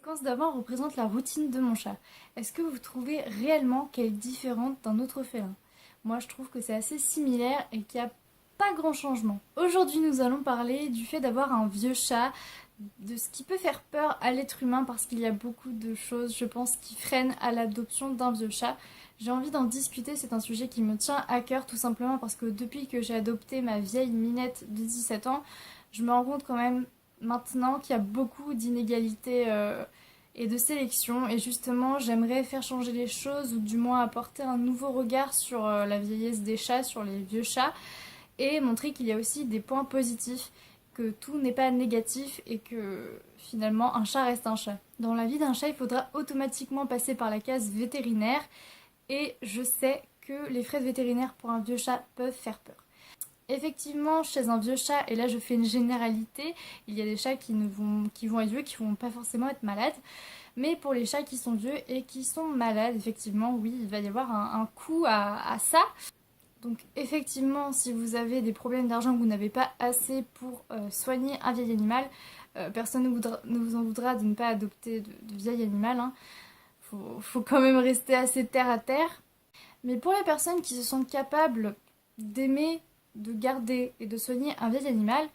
séquence d'avant représente la routine de mon chat. Est-ce que vous trouvez réellement qu'elle est différente d'un autre félin? Moi, je trouve que c'est assez similaire et qu'il n'y a pas grand changement. Aujourd'hui, nous allons parler du fait d'avoir un vieux chat, de ce qui peut faire peur à l'être humain parce qu'il y a beaucoup de choses, je pense, qui freinent à l'adoption d'un vieux chat. J'ai envie d'en discuter, c'est un sujet qui me tient à cœur tout simplement parce que depuis que j'ai adopté ma vieille Minette de 17 ans, je me rends compte quand même maintenant qu'il y a beaucoup d'inégalités et de sélection et justement j'aimerais faire changer les choses ou du moins apporter un nouveau regard sur la vieillesse des chats, sur les vieux chats et montrer qu'il y a aussi des points positifs, que tout n'est pas négatif et que finalement un chat reste un chat. Dans la vie d'un chat, il faudra automatiquement passer par la case vétérinaire et je sais que les frais de vétérinaire pour un vieux chat peuvent faire peur. Effectivement, chez un vieux chat, et là je fais une généralité, il y a des chats qui vont être vieux, qui vont pas forcément être malades. Mais pour les chats qui sont vieux et qui sont malades, effectivement, oui, il va y avoir un coût à ça. Donc effectivement, si vous avez des problèmes d'argent que vous n'avez pas assez pour soigner un vieil animal, personne ne vous en voudra de ne pas adopter de vieil animal. Hein. Faut quand même rester assez terre à terre. Mais pour les personnes qui se sentent capables d'aimer, de garder et de soigner un vieil animal,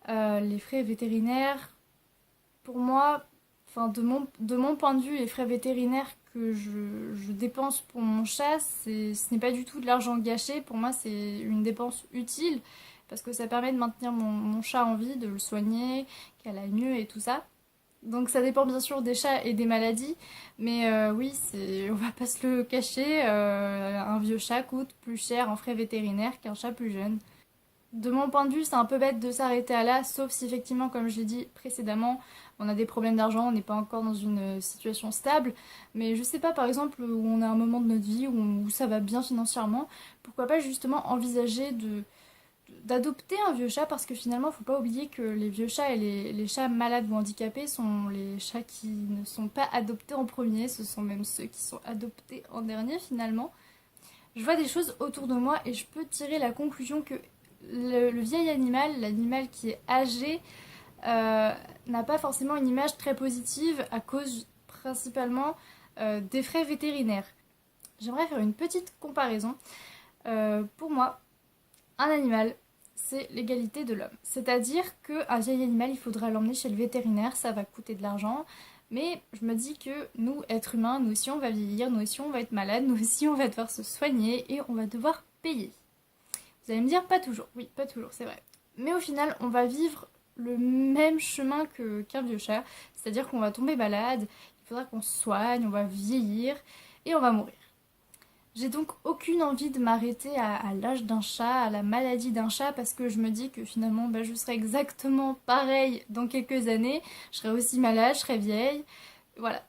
les frais vétérinaires, pour moi, enfin de mon point de vue, les frais vétérinaires que je dépense pour mon chat, ce n'est pas du tout de l'argent gâché. Pour moi, c'est une dépense utile parce que ça permet de maintenir mon chat en vie, de le soigner, qu'elle aille mieux et tout ça. Donc ça dépend bien sûr des chats et des maladies, mais oui, on va pas se le cacher, un vieux chat coûte plus cher en frais vétérinaires qu'un chat plus jeune. De mon point de vue, c'est un peu bête de s'arrêter à là, sauf si effectivement, comme je l'ai dit précédemment, on a des problèmes d'argent, on n'est pas encore dans une situation stable, mais je sais pas, par exemple, où on a un moment de notre vie où ça va bien financièrement, pourquoi pas justement envisager d'adopter un vieux chat parce que finalement, faut pas oublier que les vieux chats et les chats malades ou handicapés sont les chats qui ne sont pas adoptés en premier, ce sont même ceux qui sont adoptés en dernier finalement. Je vois des choses autour de moi et je peux tirer la conclusion que le vieil animal, l'animal qui est âgé, n'a pas forcément une image très positive à cause principalement des frais vétérinaires. J'aimerais faire une petite comparaison. Pour moi, un animal, c'est l'égalité de l'homme. C'est-à-dire qu'un vieil animal, il faudra l'emmener chez le vétérinaire, ça va coûter de l'argent. Mais je me dis que nous, êtres humains, nous aussi on va vieillir, nous aussi on va être malade, nous aussi on va devoir se soigner et on va devoir payer. Vous allez me dire, pas toujours. Oui, pas toujours, c'est vrai. Mais au final, on va vivre le même chemin qu'un vieux chat. C'est-à-dire qu'on va tomber malade, il faudra qu'on se soigne, on va vieillir et on va mourir. J'ai donc aucune envie de m'arrêter à l'âge d'un chat, à la maladie d'un chat, parce que je me dis que finalement, je serai exactement pareil dans quelques années. Je serai aussi malade, je serai vieille. Voilà.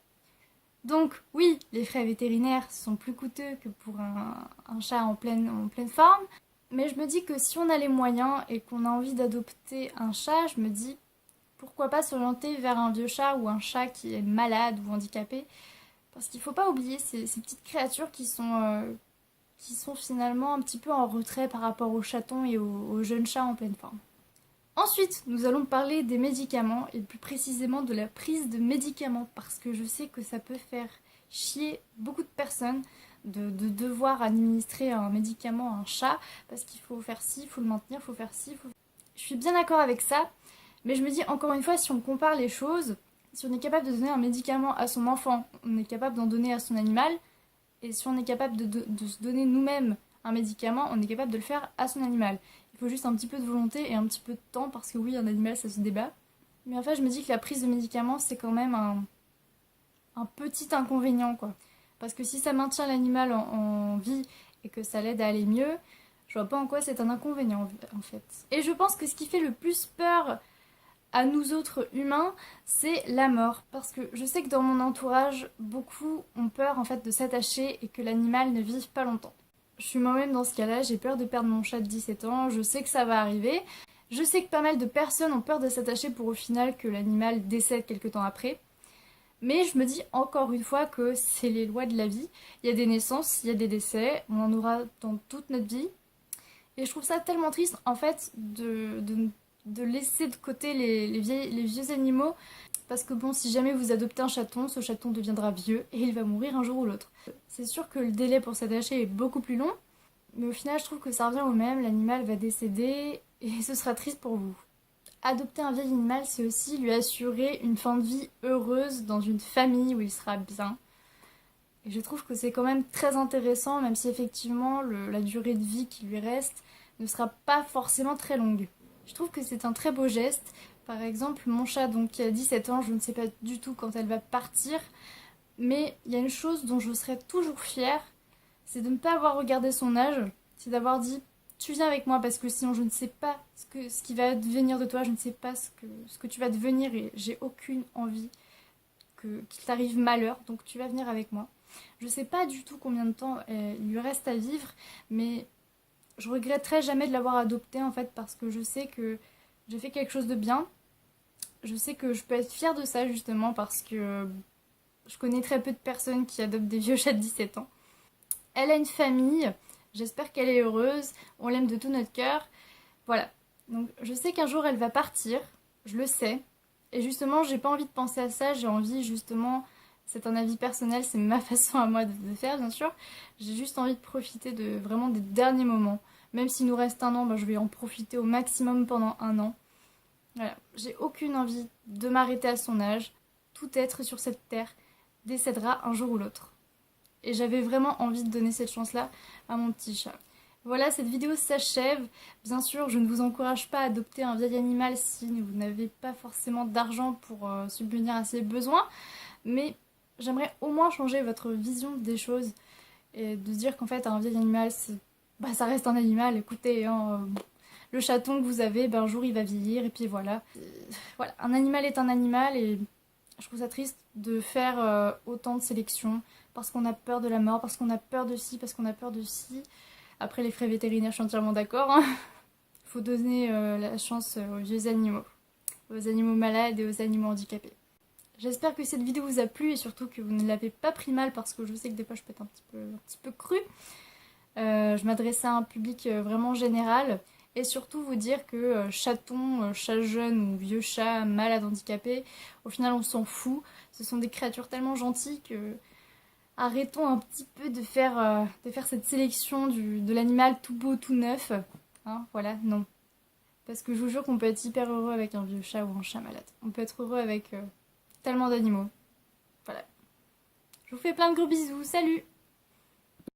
Donc oui, les frais vétérinaires sont plus coûteux que pour un chat en pleine forme. Mais je me dis que si on a les moyens et qu'on a envie d'adopter un chat, je me dis pourquoi pas s'orienter vers un vieux chat ou un chat qui est malade ou handicapé. Parce qu'il ne faut pas oublier ces petites créatures qui sont finalement un petit peu en retrait par rapport aux chatons et aux jeunes chats en pleine forme. Ensuite, nous allons parler des médicaments et plus précisément de la prise de médicaments parce que je sais que ça peut faire chier beaucoup de personnes de devoir administrer un médicament à un chat parce qu'il faut faire ci, il faut le maintenir, il faut faire ci, Je suis bien d'accord avec ça, mais je me dis encore une fois, si on compare les choses, si on est capable de donner un médicament à son enfant, on est capable d'en donner à son animal, et si on est capable de se donner nous-mêmes un médicament, on est capable de le faire à son animal. Il faut juste un petit peu de volonté et un petit peu de temps, parce que oui, un animal, ça se débat. Mais en fait, je me dis que la prise de médicaments, c'est quand même un petit inconvénient, quoi. Parce que si ça maintient l'animal en vie et que ça l'aide à aller mieux, je vois pas en quoi c'est un inconvénient, en fait. Et je pense que ce qui fait le plus peur à nous autres humains, c'est la mort. Parce que je sais que dans mon entourage, beaucoup ont peur en fait de s'attacher et que l'animal ne vive pas longtemps. Je suis moi-même dans ce cas-là, j'ai peur de perdre mon chat de 17 ans, je sais que ça va arriver. Je sais que pas mal de personnes ont peur de s'attacher pour au final que l'animal décède quelque temps après. Mais je me dis encore une fois que c'est les lois de la vie. Il y a des naissances, il y a des décès, on en aura dans toute notre vie. Et je trouve ça tellement triste en fait de laisser de côté les vieux animaux parce que bon, si jamais vous adoptez un chaton, ce chaton deviendra vieux et il va mourir un jour ou l'autre. C'est sûr que le délai pour s'attacher est beaucoup plus long, mais au final je trouve que ça revient au même, l'animal va décéder et ce sera triste pour vous. Adopter un vieil animal, c'est aussi lui assurer une fin de vie heureuse dans une famille où il sera bien. Et je trouve que c'est quand même très intéressant, même si effectivement la durée de vie qui lui reste ne sera pas forcément très longue. Je trouve que c'est un très beau geste. Par exemple, mon chat donc, qui a 17 ans, je ne sais pas du tout quand elle va partir, mais il y a une chose dont je serais toujours fière, c'est de ne pas avoir regardé son âge, c'est d'avoir dit tu viens avec moi parce que sinon je ne sais pas ce qui va devenir de toi, je ne sais pas ce que tu vas devenir et j'ai aucune envie qu'il t'arrive malheur, donc tu vas venir avec moi. Je ne sais pas du tout combien de temps il lui reste à vivre, mais je regretterai jamais de l'avoir adopté en fait parce que je sais que j'ai fait quelque chose de bien. Je sais que je peux être fière de ça justement parce que je connais très peu de personnes qui adoptent des vieux chats de 17 ans. Elle a une famille, j'espère qu'elle est heureuse, on l'aime de tout notre cœur. Voilà, donc je sais qu'un jour elle va partir, je le sais. Et justement, j'ai pas envie de penser à ça, j'ai envie justement, c'est un avis personnel, c'est ma façon à moi de faire bien sûr. J'ai juste envie de profiter de vraiment des derniers moments. Même s'il nous reste un an, je vais en profiter au maximum pendant un an. Voilà, j'ai aucune envie de m'arrêter à son âge. Tout être sur cette terre décédera un jour ou l'autre. Et j'avais vraiment envie de donner cette chance-là à mon petit chat. Voilà, cette vidéo s'achève. Bien sûr, je ne vous encourage pas à adopter un vieil animal si vous n'avez pas forcément d'argent pour subvenir à ses besoins. Mais j'aimerais au moins changer votre vision des choses et de se dire qu'en fait, un vieil animal, ça reste un animal. Écoutez, le chaton que vous avez, un jour il va vieillir et puis voilà. Voilà, un animal est un animal et je trouve ça triste de faire autant de sélections parce qu'on a peur de la mort, parce qu'on a peur de ci, parce qu'on a peur de ci. Après, les frais vétérinaires, je suis entièrement d'accord. Il faut donner la chance aux vieux animaux, aux animaux malades et aux animaux handicapés. J'espère que cette vidéo vous a plu et surtout que vous ne l'avez pas pris mal parce que je sais que des fois je peux être un petit peu crue. Je m'adressais à un public vraiment général et surtout vous dire que chaton, chat jeune ou vieux chat malade handicapé, au final on s'en fout. Ce sont des créatures tellement gentilles que arrêtons un petit peu de faire cette sélection de l'animal tout beau, tout neuf. Hein, voilà, non. Parce que je vous jure qu'on peut être hyper heureux avec un vieux chat ou un chat malade. On peut être heureux avec tellement d'animaux. Voilà. Je vous fais plein de gros bisous. Salut!